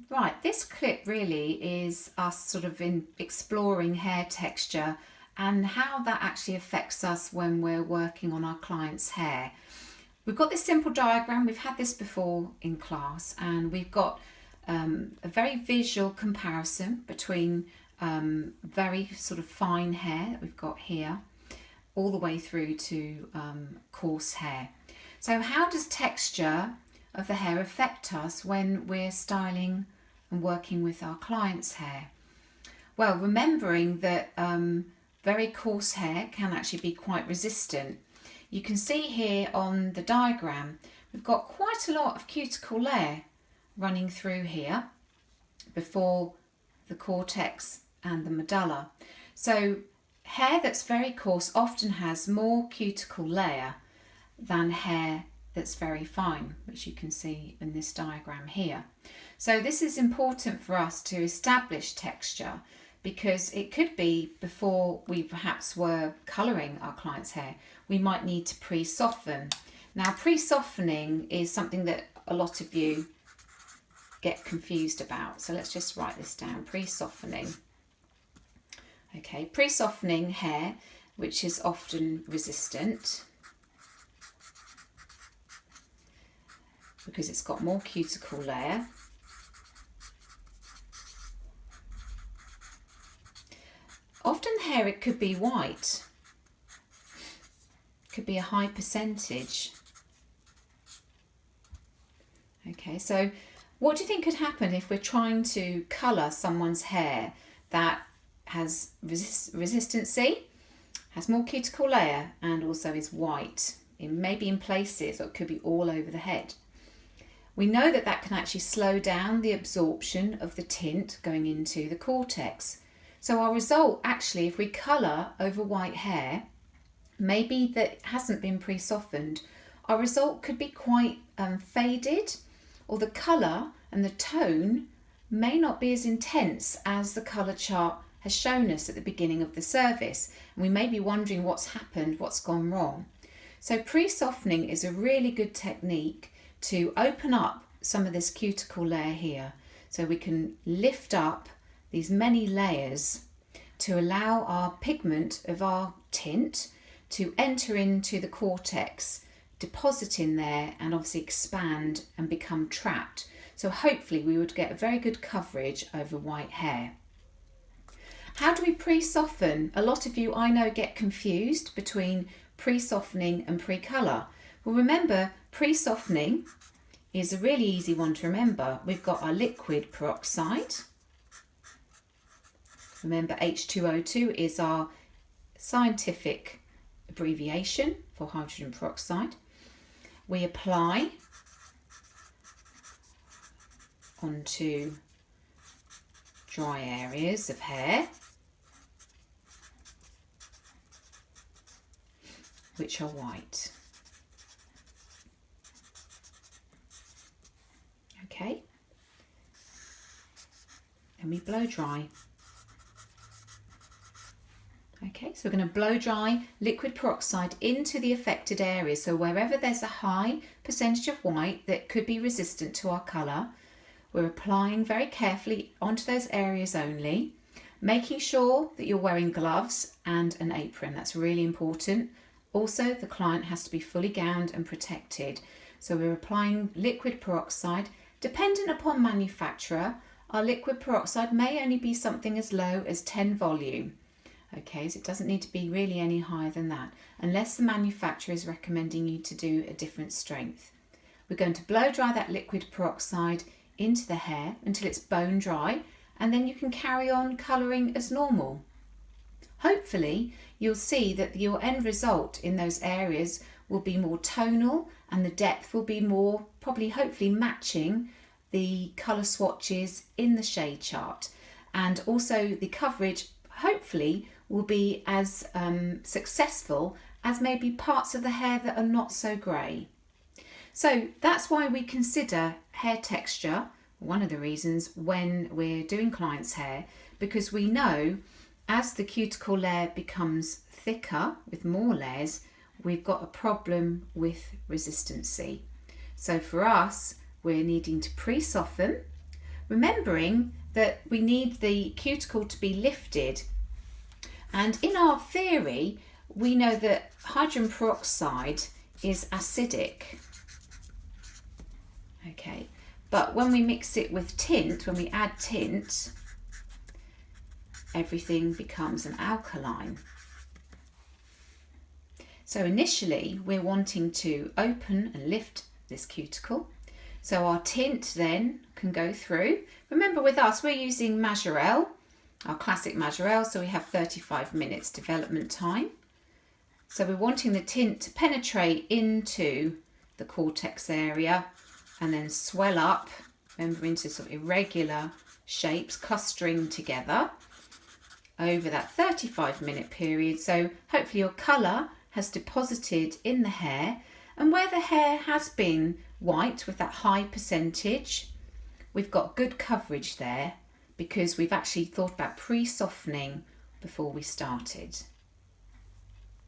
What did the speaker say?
Right, this clip really is us sort of exploring hair texture and how that actually affects us when we're working on our client's hair. We've got this simple diagram, we've had this before in class, and we've got a very visual comparison between very sort of fine hair that we've got here all the way through to coarse hair. So how does texture of the hair affect us when we're styling and working with our client's hair? Well, remembering that very coarse hair can actually be quite resistant. You can see here on the diagram we've got quite a lot of cuticle layer running through here before the cortex and the medulla. So hair that's very coarse often has more cuticle layer than hair that's very fine, which you can see in this diagram here. So this is important for us to establish texture, because it could be before we perhaps were colouring our client's hair, we might need to pre-soften. Now, pre-softening is something that a lot of you get confused about. So let's just write this down, pre-softening. Okay, pre-softening hair, which is often resistant because it's got more cuticle layer. Often hair, it could be white, could be a high percentage. Okay, so what do you think could happen if we're trying to colour someone's hair that has resistancy, has more cuticle layer, and also is white, maybe in places, or it could be all over the head? We know that that can actually slow down the absorption of the tint going into the cortex. So our result, actually, if we colour over white hair, maybe that hasn't been pre-softened, our result could be quite faded, or the colour and the tone may not be as intense as the colour chart has shown us at the beginning of the service. And we may be wondering what's happened, what's gone wrong. So pre-softening is a really good technique to open up some of this cuticle layer here, so we can lift up these many layers to allow our pigment of our tint to enter into the cortex, deposit in there, and obviously expand and become trapped. So hopefully we would get a very good coverage over white hair. How do we pre-soften? A lot of you, I know, get confused between pre-softening and pre-colour. Well, remember, pre-softening is a really easy one to remember. We've got our liquid peroxide. Remember, H2O2 is our scientific abbreviation for hydrogen peroxide. We apply onto dry areas of hair, which are white. Okay, and we blow dry. Okay, so we're going to blow dry liquid peroxide into the affected areas. So wherever there's a high percentage of white that could be resistant to our colour, we're applying very carefully onto those areas only, making sure that you're wearing gloves and an apron. That's really important. Also, the client has to be fully gowned and protected. So we're applying liquid peroxide. Dependent upon manufacturer, our liquid peroxide may only be something as low as 10 volume. Okay, so it doesn't need to be really any higher than that, unless the manufacturer is recommending you to do a different strength. We're going to blow dry that liquid peroxide into the hair until it's bone dry, and then you can carry on colouring as normal. Hopefully, you'll see that your end result in those areas will be more tonal, and the depth will be more, probably hopefully matching the colour swatches in the shade chart. And also the coverage, hopefully, will be as successful as maybe parts of the hair that are not so grey. So that's why we consider hair texture, one of the reasons, when we're doing clients' hair, because we know as the cuticle layer becomes thicker with more layers, we've got a problem with resistancy. So for us, we're needing to pre-soften, remembering that we need the cuticle to be lifted. And in our theory, we know that hydrogen peroxide is acidic. Okay, but when we mix it with tint, when we add tint, everything becomes an alkaline. So initially we're wanting to open and lift this cuticle. So our tint then can go through. Remember, with us, we're using Majorelle, our classic Majorelle, so we have 35 minutes development time. So we're wanting the tint to penetrate into the cortex area and then swell up, remember, into sort of irregular shapes, clustering together over that 35-minute period. So hopefully your colour has deposited in the hair, and where the hair has been white with that high percentage, we've got good coverage there because we've actually thought about pre-softening before we started.